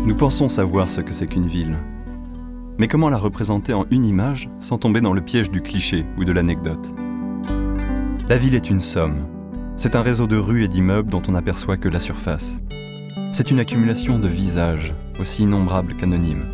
Nous pensons savoir ce que c'est qu'une ville. Mais comment la représenter en une image sans tomber dans le piège du cliché ou de l'anecdote ? La ville est une somme. C'est un réseau de rues et d'immeubles dont on n'aperçoit que la surface. C'est une accumulation de visages, aussi innombrables qu'anonymes.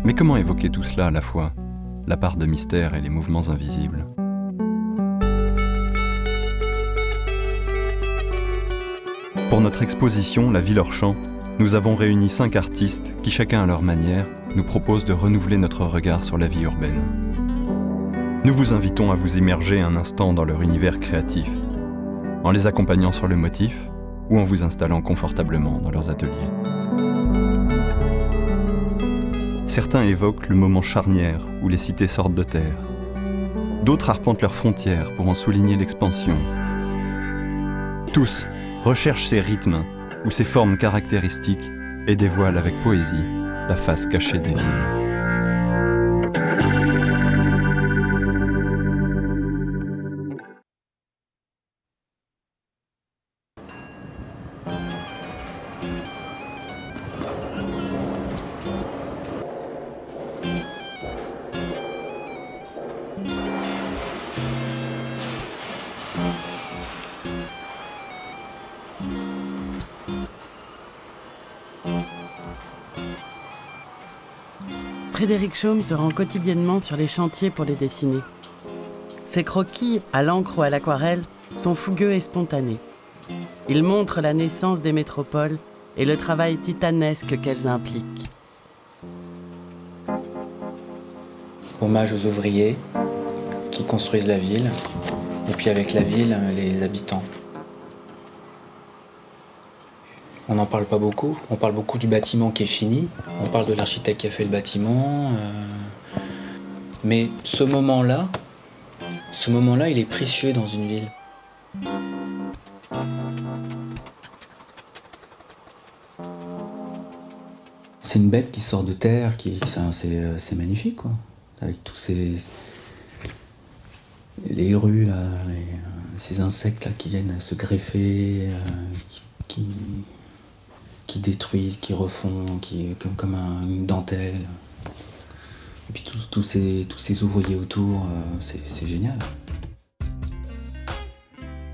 Mais comment évoquer tout cela à la fois, la part de mystère et les mouvements invisibles ? Pour notre exposition La Ville hors champ, nous avons réuni 5 artistes qui, chacun à leur manière, nous proposent de renouveler notre regard sur la vie urbaine. Nous vous invitons à vous immerger un instant dans leur univers créatif, en les accompagnant sur le motif ou en vous installant confortablement dans leurs ateliers. Certains évoquent le moment charnière où les cités sortent de terre. D'autres arpentent leurs frontières pour en souligner l'expansion. Tous recherchent ces rythmes ou ces formes caractéristiques et dévoilent avec poésie la face cachée des villes. Frédéric Chaume se rend quotidiennement sur les chantiers pour les dessiner. Ses croquis, à l'encre ou à l'aquarelle, sont fougueux et spontanés. Ils montrent la naissance des métropoles et le travail titanesque qu'elles impliquent. Hommage aux ouvriers qui construisent la ville, et puis avec la ville, les habitants. On n'en parle pas beaucoup. On parle beaucoup du bâtiment qui est fini. On parle de l'architecte qui a fait le bâtiment. Mais ce moment-là, il est précieux dans une ville. C'est une bête qui sort de terre, c'est magnifique, quoi. Avec tous les rues, là, ces insectes là, qui viennent se greffer, qui détruisent, qui refont, comme une dentelle. Et puis tous ces ouvriers autour, c'est génial.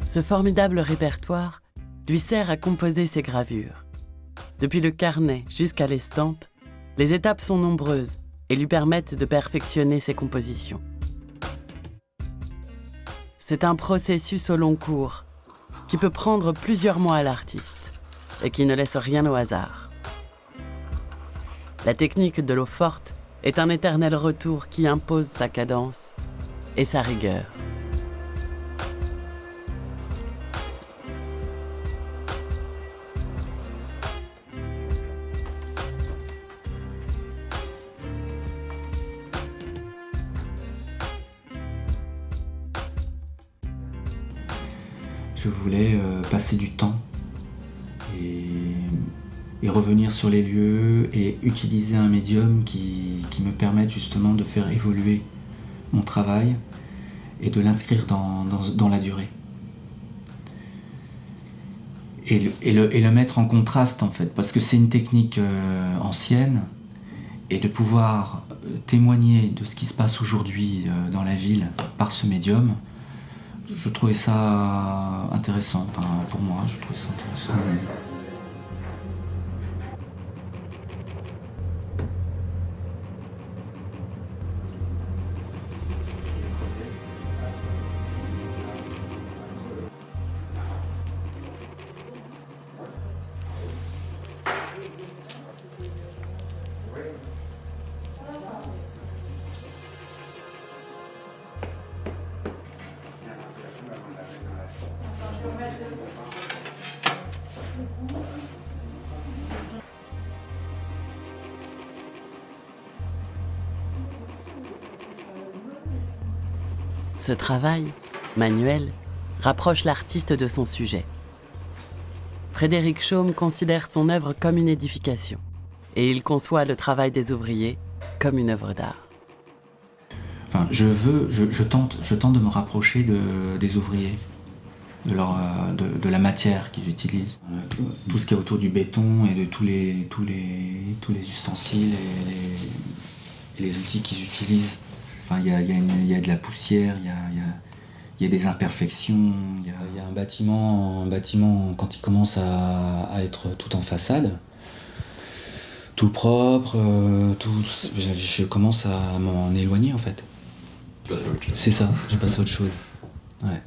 Ce formidable répertoire lui sert à composer ses gravures. Depuis le carnet jusqu'à l'estampe, les étapes sont nombreuses et lui permettent de perfectionner ses compositions. C'est un processus au long cours qui peut prendre plusieurs mois à l'artiste et qui ne laisse rien au hasard. La technique de l'eau forte est un éternel retour qui impose sa cadence et sa rigueur. Je voulais passer du temps et revenir sur les lieux et utiliser un médium qui me permette justement de faire évoluer mon travail et de l'inscrire dans la durée. Et le mettre en contraste, en fait, parce que c'est une technique ancienne, et de pouvoir témoigner de ce qui se passe aujourd'hui dans la ville par ce médium, je trouvais ça intéressant. Enfin, pour moi, je trouvais ça intéressant. Ce travail, manuel, rapproche l'artiste de son sujet. Frédéric Chaume considère son œuvre comme une édification et il conçoit le travail des ouvriers comme une œuvre d'art. Enfin, je tente de me rapprocher des ouvriers. de la matière qu'ils utilisent. Tout ce qui est autour du béton et de tous les ustensiles et les outils qu'ils utilisent. Enfin, il y a de la poussière, il y a des imperfections. Il y a un bâtiment quand il commence à être tout en façade, tout propre, je commence à m'en éloigner en fait. Tu passes à autre chose. C'est ça, je passe à autre chose. Ouais.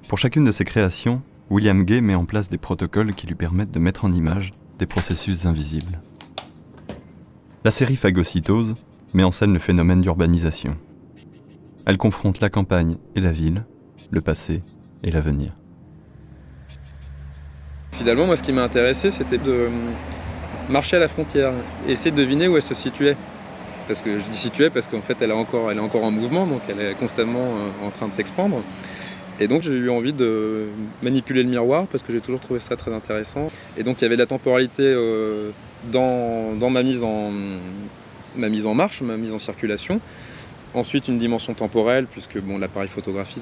Pour chacune de ses créations, William Gay met en place des protocoles qui lui permettent de mettre en image des processus invisibles. La série Phagocytose met en scène le phénomène d'urbanisation. Elle confronte la campagne et la ville, le passé et l'avenir. Finalement, moi, ce qui m'a intéressé, c'était de marcher à la frontière, et essayer de deviner où elle se situait. Parce que je dis située parce qu'en fait, elle est encore en mouvement, donc elle est constamment en train de s'expandre. Et donc j'ai eu envie de manipuler le miroir parce que j'ai toujours trouvé ça très intéressant. Et donc il y avait de la temporalité dans ma mise en marche, ma mise en circulation. Ensuite une dimension temporelle, puisque l'appareil photographie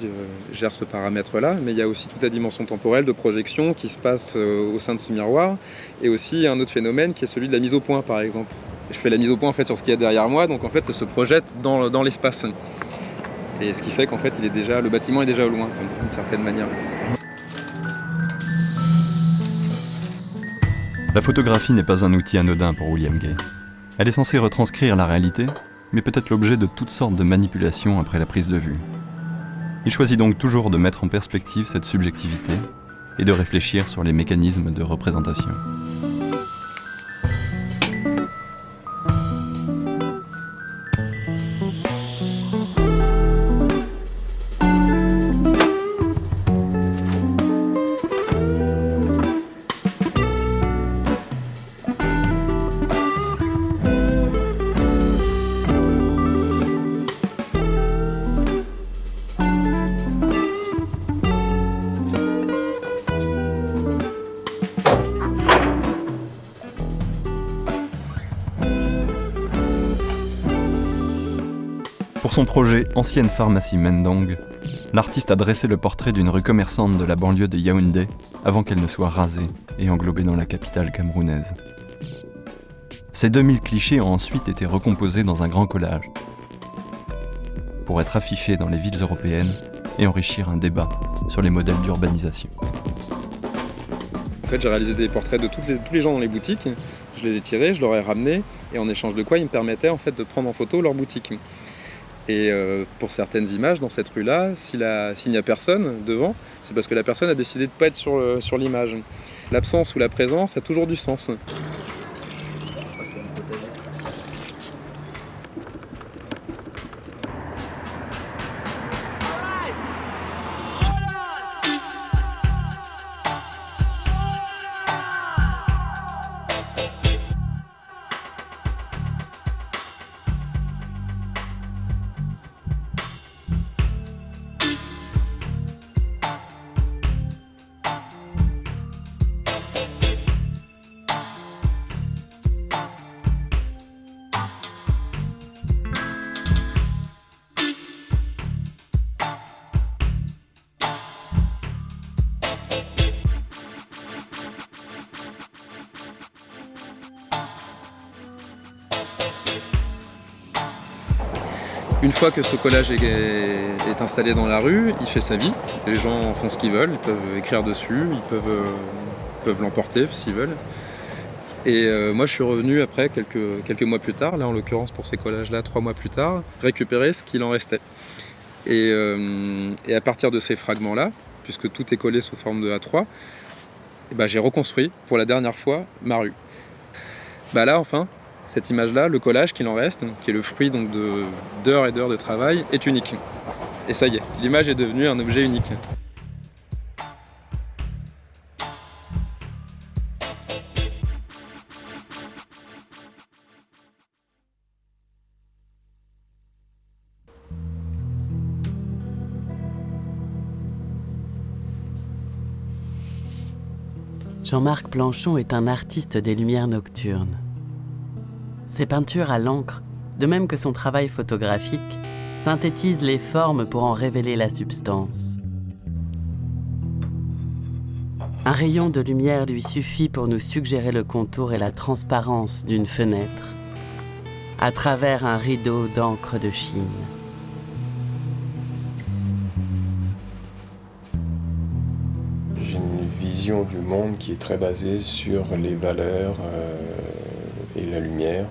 gère ce paramètre-là, mais il y a aussi toute la dimension temporelle de projection qui se passe au sein de ce miroir, et aussi un autre phénomène qui est celui de la mise au point par exemple. Je fais la mise au point en fait sur ce qu'il y a derrière moi, donc en fait elle se projette dans l'espace. Et ce qui fait qu'en fait, le bâtiment est déjà au loin, d'une certaine manière. La photographie n'est pas un outil anodin pour William Gay. Elle est censée retranscrire la réalité, mais peut être l'objet de toutes sortes de manipulations après la prise de vue. Il choisit donc toujours de mettre en perspective cette subjectivité et de réfléchir sur les mécanismes de représentation. Pour son projet Ancienne pharmacie Mendong, l'artiste a dressé le portrait d'une rue commerçante de la banlieue de Yaoundé avant qu'elle ne soit rasée et englobée dans la capitale camerounaise. Ces 2000 clichés ont ensuite été recomposés dans un grand collage pour être affichés dans les villes européennes et enrichir un débat sur les modèles d'urbanisation. En fait, j'ai réalisé des portraits de tous les gens dans les boutiques, je les ai tirés, je leur ai ramenés, et en échange de quoi ils me permettaient en fait de prendre en photo leur boutique. Et pour certaines images dans cette rue-là, s'il n'y a personne devant, c'est parce que la personne a décidé de ne pas être sur l'image. L'absence ou la présence a toujours du sens. Une fois que ce collage est installé dans la rue, il fait sa vie. Les gens font ce qu'ils veulent, ils peuvent écrire dessus, ils peuvent l'emporter s'ils veulent. Et moi je suis revenu après, quelques mois plus tard, là en l'occurrence pour ces collages-là, 3 mois plus tard, récupérer ce qu'il en restait. Et à partir de ces fragments-là, puisque tout est collé sous forme de A3, j'ai reconstruit pour la dernière fois ma rue. Là enfin, cette image-là, le collage qu'il en reste, qui est le fruit donc d'heures et d'heures de travail, est unique. Et ça y est, l'image est devenue un objet unique. Jean-Marc Planchon est un artiste des lumières nocturnes. Ses peintures à l'encre, de même que son travail photographique, synthétisent les formes pour en révéler la substance. Un rayon de lumière lui suffit pour nous suggérer le contour et la transparence d'une fenêtre, à travers un rideau d'encre de Chine. J'ai une vision du monde qui est très basée sur les valeurs et la lumière.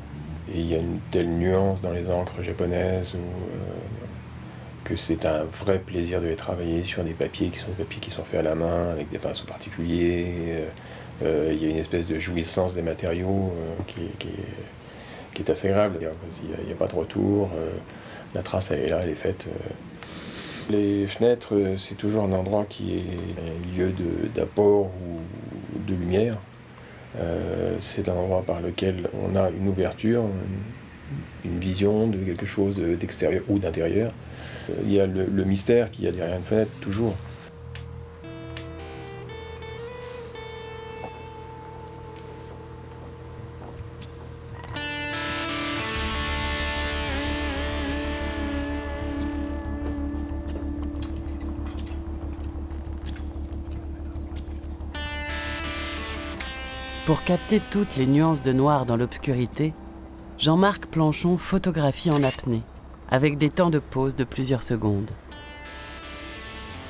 Et il y a une telle nuance dans les encres japonaises que c'est un vrai plaisir de les travailler sur des papiers qui sont faits à la main, avec des pinceaux particuliers. Il y a une espèce de jouissance des matériaux qui est assez agréable. Il n'y a pas de retour, la trace elle est là, elle est faite. Les fenêtres, c'est toujours un endroit qui est un lieu d'apport ou de lumière. C'est un endroit par lequel on a une ouverture, une vision de quelque chose d'extérieur ou d'intérieur. Il y a le mystère qu'il y a derrière une fenêtre, toujours. Pour capter toutes les nuances de noir dans l'obscurité, Jean-Marc Planchon photographie en apnée, avec des temps de pause de plusieurs secondes.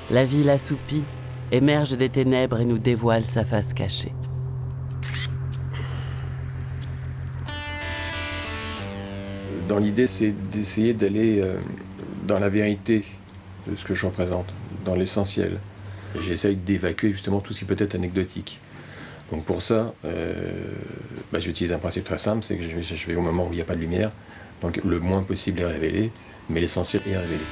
La ville assoupie, émerge des ténèbres et nous dévoile sa face cachée. Dans l'idée, c'est d'essayer d'aller dans la vérité de ce que je représente, dans l'essentiel. J'essaye d'évacuer justement tout ce qui peut être anecdotique. Donc pour ça, j'utilise un principe très simple, c'est que je vais au moment où il n'y a pas de lumière, donc le moins possible est révélé, mais l'essentiel est révélé.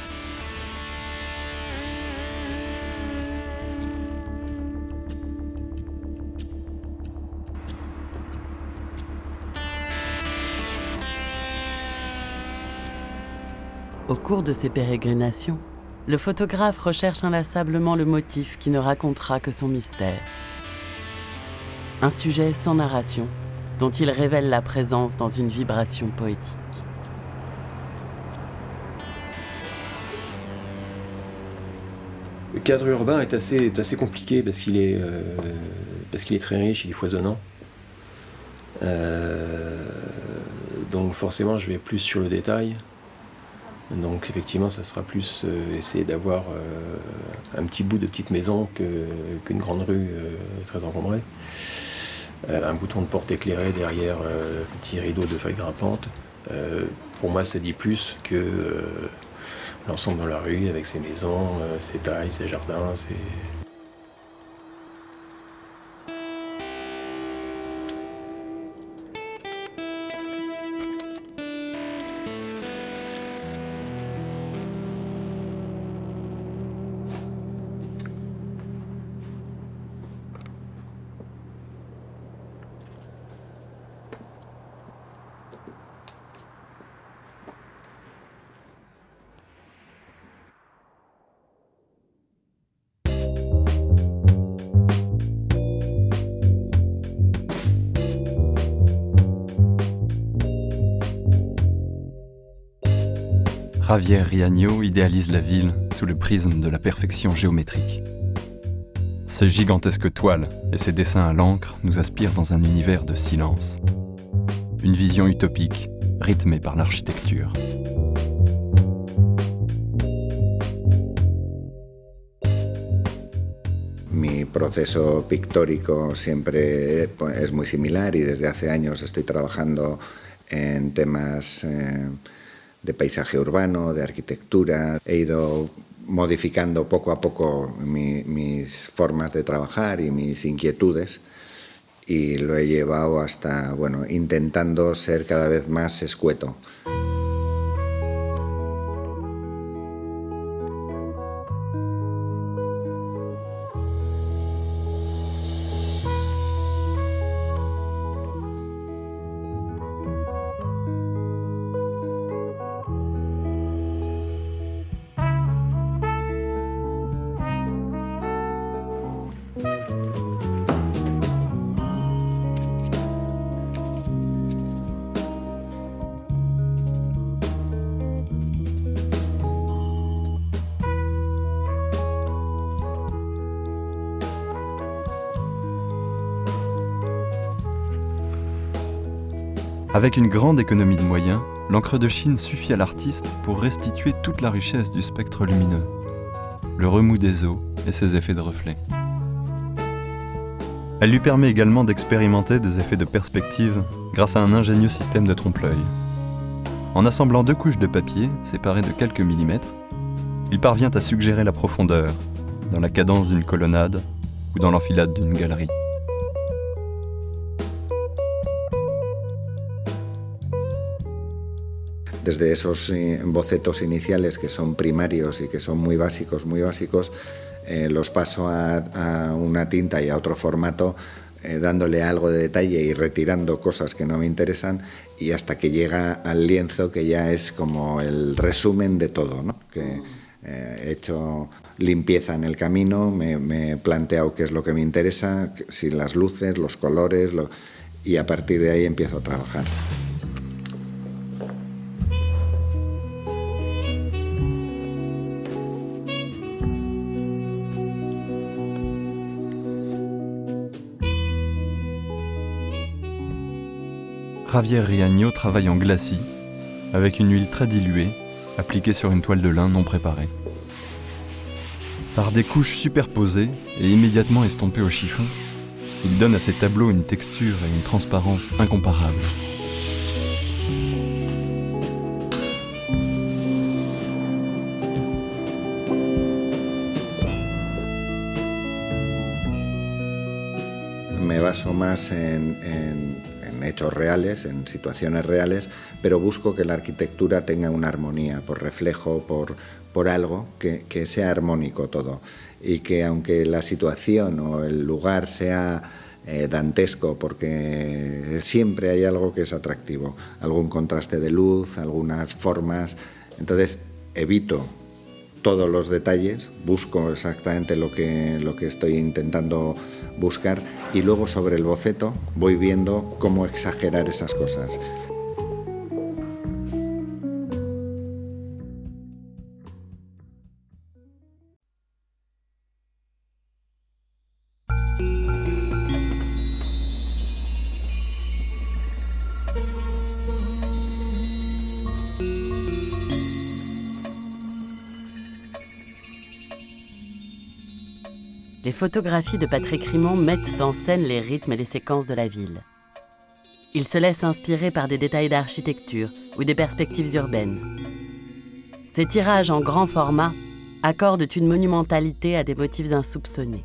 Au cours de ses pérégrinations, le photographe recherche inlassablement le motif qui ne racontera que son mystère. Un sujet sans narration, dont il révèle la présence dans une vibration poétique. Le cadre urbain est assez compliqué parce qu'il est très riche, il est foisonnant. Donc forcément, je vais plus sur le détail. Donc effectivement, ça sera plus essayer d'avoir un petit bout de petite maison qu'une grande rue très encombrée. Un bouton de porte éclairé derrière un petit rideau de feuilles grimpantes. Pour moi, ça dit plus que l'ensemble dans la rue avec ses maisons, ses tailles, ses jardins. Javier Riaño idéalise la ville sous le prisme de la perfection géométrique. Ses gigantesques toiles et ses dessins à l'encre nous aspirent dans un univers de silence. Une vision utopique, rythmée par l'architecture. Mi proceso pictórico siempre es muy similar y desde hace años estoy trabajando en temas de paisaje urbano, de arquitectura. He ido modificando poco a poco mis formas de trabajar y mis inquietudes y lo he llevado hasta, intentando ser cada vez más escueto. Avec une grande économie de moyens, l'encre de Chine suffit à l'artiste pour restituer toute la richesse du spectre lumineux, le remous des eaux et ses effets de reflet. Elle lui permet également d'expérimenter des effets de perspective grâce à un ingénieux système de trompe-l'œil. En assemblant 2 couches de papier, séparées de quelques millimètres, il parvient à suggérer la profondeur, dans la cadence d'une colonnade ou dans l'enfilade d'une galerie. Desde esos bocetos iniciales que son primarios y que son muy básicos, los paso a una tinta y a otro formato, dándole algo de detalle y retirando cosas que no me interesan, y hasta que llega al lienzo, que ya es como el resumen de todo, ¿no? Que he hecho limpieza en el camino, me he planteado qué es lo que me interesa, si las luces, los colores, y a partir de ahí empiezo a trabajar. Javier Riaño travaille en glacis, avec une huile très diluée, appliquée sur une toile de lin non préparée. Par des couches superposées et immédiatement estompées au chiffon, il donne à ses tableaux une texture et une transparence incomparables. Me baso más en hechos reales, en situaciones reales, pero busco que la arquitectura tenga una armonía, por reflejo, por algo que sea armónico todo, y que aunque la situación o el lugar sea dantesco, porque siempre hay algo que es atractivo, algún contraste de luz, algunas formas, entonces evito todos los detalles, busco exactamente lo que estoy intentando buscar, y luego sobre el boceto voy viendo cómo exagerar esas cosas. Les photographies de Patrick Rimond mettent en scène les rythmes et les séquences de la ville. Il se laisse inspirer par des détails d'architecture ou des perspectives urbaines. Ces tirages en grand format accordent une monumentalité à des motifs insoupçonnés.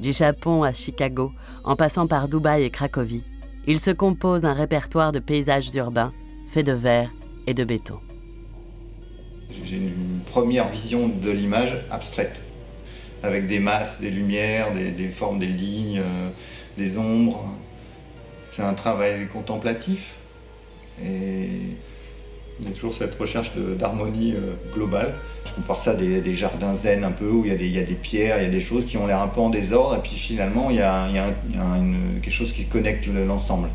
Du Japon à Chicago, en passant par Dubaï et Cracovie, il se compose un répertoire de paysages urbains faits de verre et de béton. J'ai une première vision de l'image abstraite, avec des masses, des lumières, des formes, des lignes, des ombres. C'est un travail contemplatif et il y a toujours cette recherche d'harmonie globale. Je compare ça à des jardins zen un peu, où il y a des pierres, il y a des choses qui ont l'air un peu en désordre, et puis finalement il y a quelque chose qui connecte l'ensemble.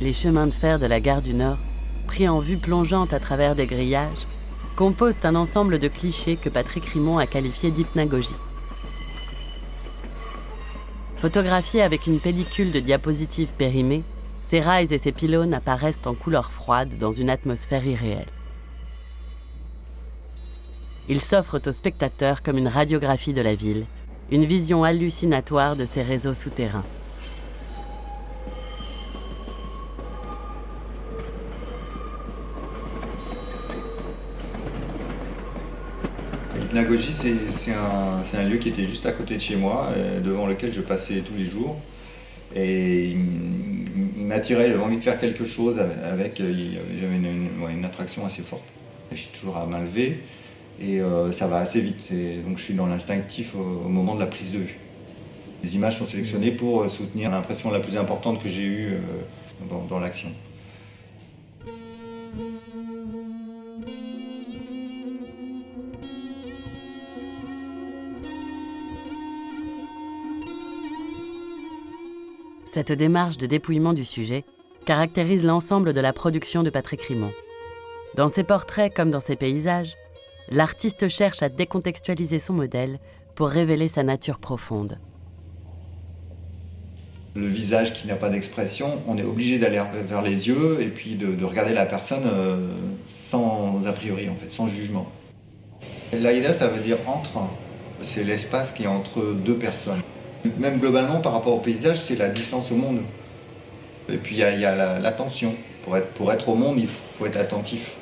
Les chemins de fer de la gare du Nord, pris en vue plongeante à travers des grillages, composent un ensemble de clichés que Patrick Rimond a qualifié d'hypnagogie. Photographiés avec une pellicule de diapositives périmées, ces rails et ces pylônes apparaissent en couleur froide dans une atmosphère irréelle. Ils s'offrent aux spectateurs comme une radiographie de la ville, une vision hallucinatoire de ces réseaux souterrains. L'hypnagogie, c'est un lieu qui était juste à côté de chez moi, devant lequel je passais tous les jours. Et il m'attirait, j'avais envie de faire quelque chose avec. J'avais une attraction assez forte. Je suis toujours à main levée et ça va assez vite. Donc je suis dans l'instinctif au moment de la prise de vue. Les images sont sélectionnées pour soutenir l'impression la plus importante que j'ai eue dans l'action. Cette démarche de dépouillement du sujet caractérise l'ensemble de la production de Patrick Rimond. Dans ses portraits comme dans ses paysages, l'artiste cherche à décontextualiser son modèle pour révéler sa nature profonde. Le visage qui n'a pas d'expression, on est obligé d'aller vers les yeux et puis de regarder la personne sans a priori, en fait, sans jugement. L'Aïda, ça veut dire entre, c'est l'espace qui est entre deux personnes. Même globalement, par rapport au paysage, c'est la distance au monde. Et puis il y a l'attention. Pour être au monde, il faut être attentif.